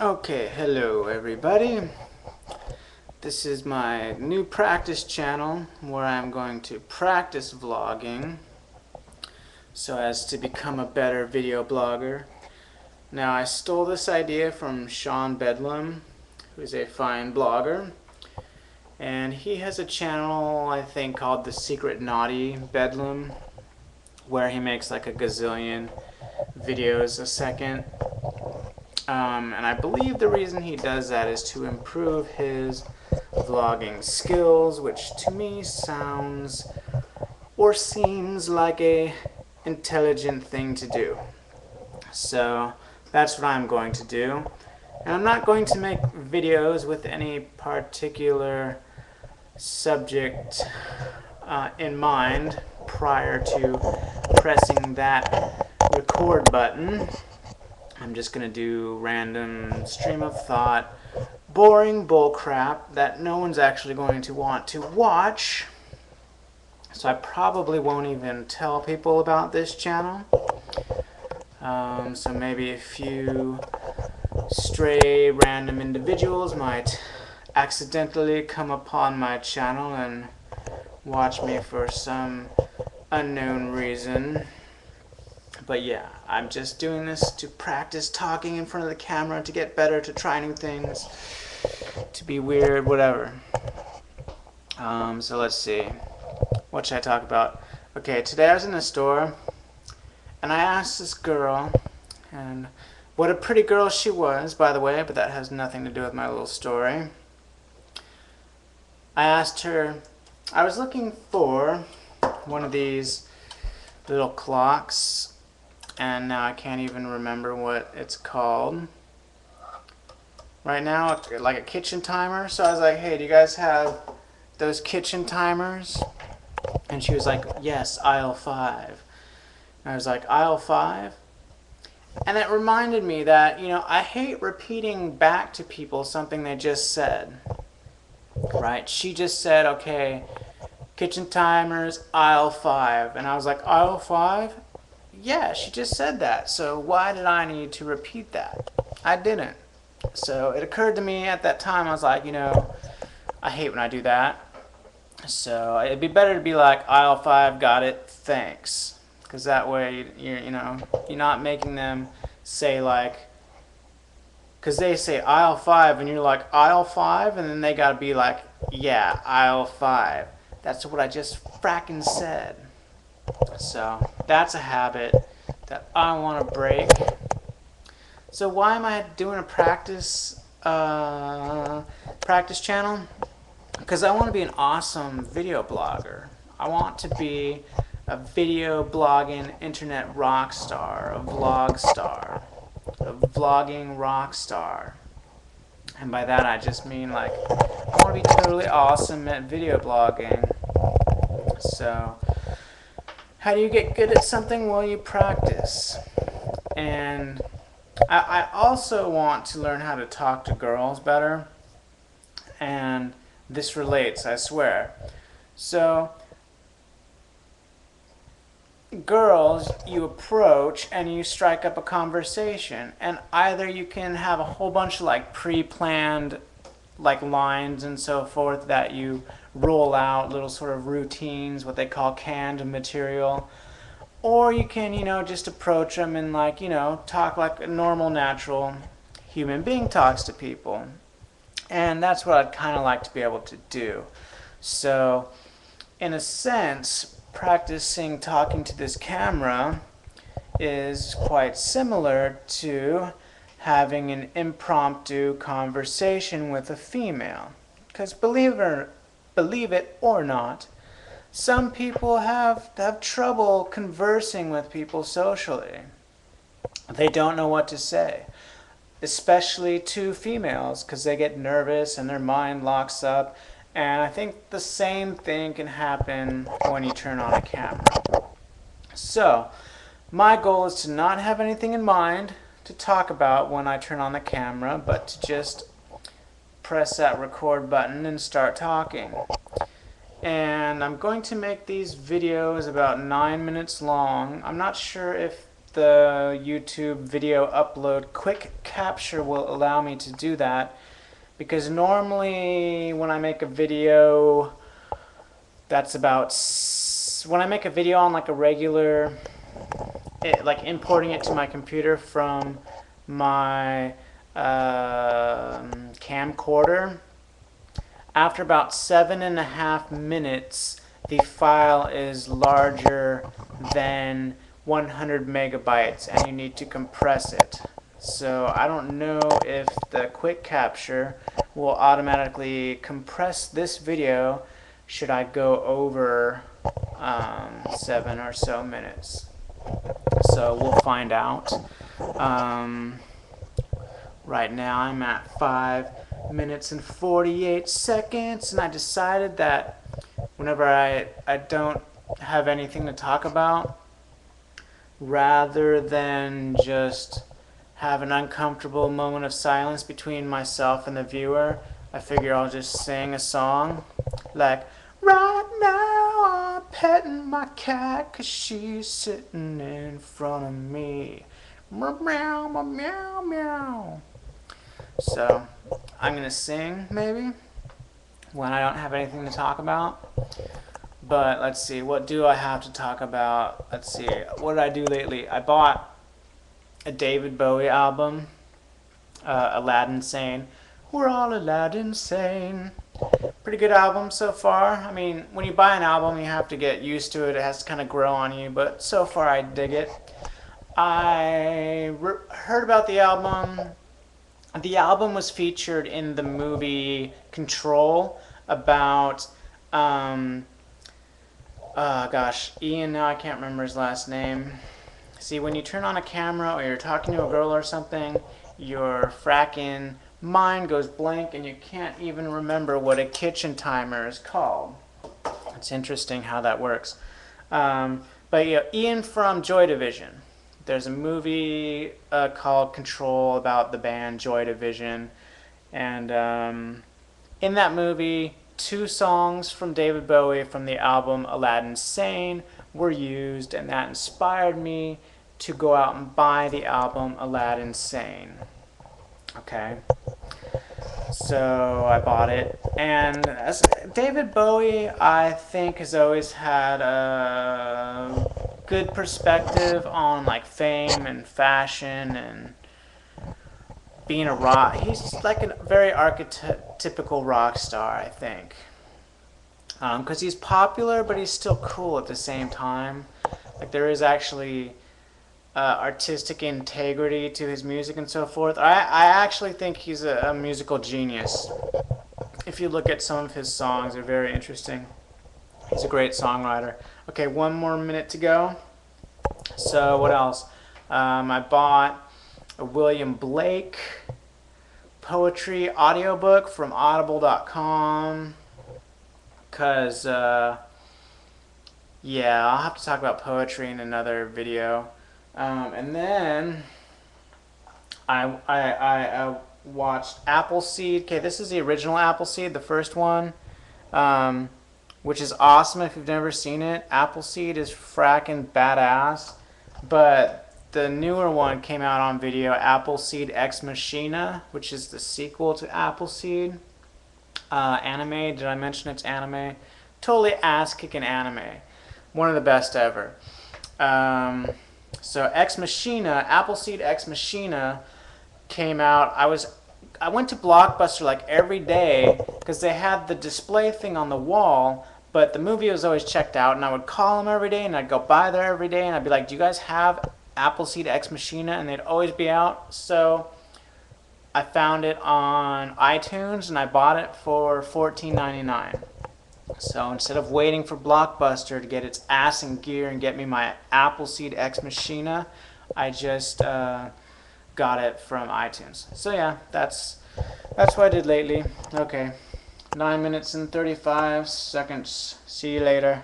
Okay, hello everybody. This is my new practice channel where I'm going to practice vlogging so as to become a better video blogger. Now, I stole this idea from Sean Bedlam, who's a fine blogger, and he has a channel I think called The Secret Naughty Bedlam, where he makes like a gazillion videos a second. And I believe the reason he does that is to improve his vlogging skills, which to me sounds or seems like a intelligent thing to do. So that's what I'm going to do. And I'm not going to make videos with any particular subject in mind prior to pressing that record button. I'm just going to do random stream of thought, boring bullcrap that no one's actually going to want to watch. So I probably won't even tell people about this channel. So maybe a few stray random individuals might accidentally come upon my channel and watch me for some unknown reason. But yeah, I'm just doing this to practice talking in front of the camera, to get better, to try new things, to be weird, whatever. So let's see. What should I talk about? Okay, today I was in the store, and I asked this girl, and what a pretty girl she was, by the way, but that has nothing to do with my little story. I asked her, I was looking for one of these little clocks, and now I can't even remember what it's called right now, like a kitchen timer. So I was like, hey, do you guys have those kitchen timers? And she was like, yes, aisle 5. And I was like, aisle 5? And it reminded me that, I hate repeating back to people something they just said, right? She just said, okay, kitchen timers, aisle 5. And I was like, aisle 5? Yeah, she just said that, so why did I need to repeat that? I didn't. So it occurred to me at that time, I was like, I hate when I do that. So it'd be better to be like, aisle 5, got it, thanks. Because that way, you're not making them say like, because they say aisle 5 and you're like, aisle 5? And then they gotta be like, yeah, aisle 5. That's what I just fracking said. So that's a habit that I want to break. So why am I doing a practice channel? Because I want to be an awesome video blogger. I want to be a video blogging internet rock star, a vlog star, a vlogging rock star. And by that I just mean like I want to be totally awesome at video blogging. So how do you get good at something? Well, you practice. And I also want to learn how to talk to girls better. And this relates, I swear. So, girls, you approach and you strike up a conversation. And either you can have a whole bunch of like pre-planned like lines and so forth that you roll out, little sort of routines, what they call canned material, or you can just approach them and like talk like a normal natural human being talks to people. And that's what I'd kind of like to be able to do. So in a sense, practicing talking to this camera is quite similar to having an impromptu conversation with a female. Because believe it or not, some people have trouble conversing with people socially. They don't know what to say, especially to females, because they get nervous and their mind locks up. And I think the same thing can happen when you turn on a camera. So my goal is to not have anything in mind to talk about when I turn on the camera, but to just press that record button and start talking. And I'm going to make these videos about 9 minutes long. I'm not sure if the YouTube video upload quick capture will allow me to do that, because normally when I make a video that's about when I make a video on like a regular like importing it to my computer from my camcorder, after about 7.5 minutes the file is larger than 100 megabytes and you need to compress it. So I don't know if the quick capture will automatically compress this video should I go over 7 or so minutes. So we'll find out. Right now I'm at 5 minutes and 48 seconds, and I decided that whenever I don't have anything to talk about, rather than just have an uncomfortable moment of silence between myself and the viewer, I figure I'll just sing a song like, right now I'm petting my cat 'cause she's sitting in front of me. Meow, meow, meow, meow. So I'm gonna sing maybe when I don't have anything to talk about. But let's see, what do I have to talk about? Let's see, what did I do lately? I bought a David Bowie album, Aladdin Sane. We're all Aladdin Sane. Pretty good album so far. I mean, when you buy an album, you have to get used to it. It has to kind of grow on you, but so far I dig it. I heard about the album. The album was featured in the movie Control about, Ian, now I can't remember his last name. See, when you turn on a camera or you're talking to a girl or something, your fracking mind goes blank and you can't even remember what a kitchen timer is called. It's interesting how that works. But yeah, Ian from Joy Division. There's a movie called Control about the band Joy Division, and in that movie 2 songs from David Bowie from the album Aladdin Sane were used, and that inspired me to go out and buy the album Aladdin Sane. Okay, so I bought it, and as David Bowie, I think, has always had a good perspective on like fame and fashion and being a rock. He's like a very archetypical rock star, I think, because he's popular but he's still cool at the same time. Like there is actually artistic integrity to his music and so forth. I actually think he's a musical genius. If you look at some of his songs, they're very interesting. He's a great songwriter. Okay, 1 more minute to go. So what else? I bought a William Blake poetry audiobook from audible.com because, yeah, I'll have to talk about poetry in another video. And then I watched Appleseed. Okay, this is the original Appleseed, the first one, which is awesome if you've never seen it. Appleseed is fracking badass. But the newer one came out on video, Appleseed Ex Machina, which is the sequel to Appleseed. Anime, did I mention it's anime? Totally ass-kicking anime. One of the best ever. So Ex Machina, Appleseed Ex Machina came out. I went to Blockbuster like every day because they had the display thing on the wall, but the movie was always checked out, and I would call them every day, and I'd go by there every day, and I'd be like, do you guys have Appleseed Ex Machina? And they'd always be out. So I found it on iTunes, and I bought it for $14.99. So instead of waiting for Blockbuster to get its ass in gear and get me my Appleseed Ex Machina, I just got it from iTunes. So yeah, that's what I did lately. Okay, 9 minutes and 35 seconds. See you later.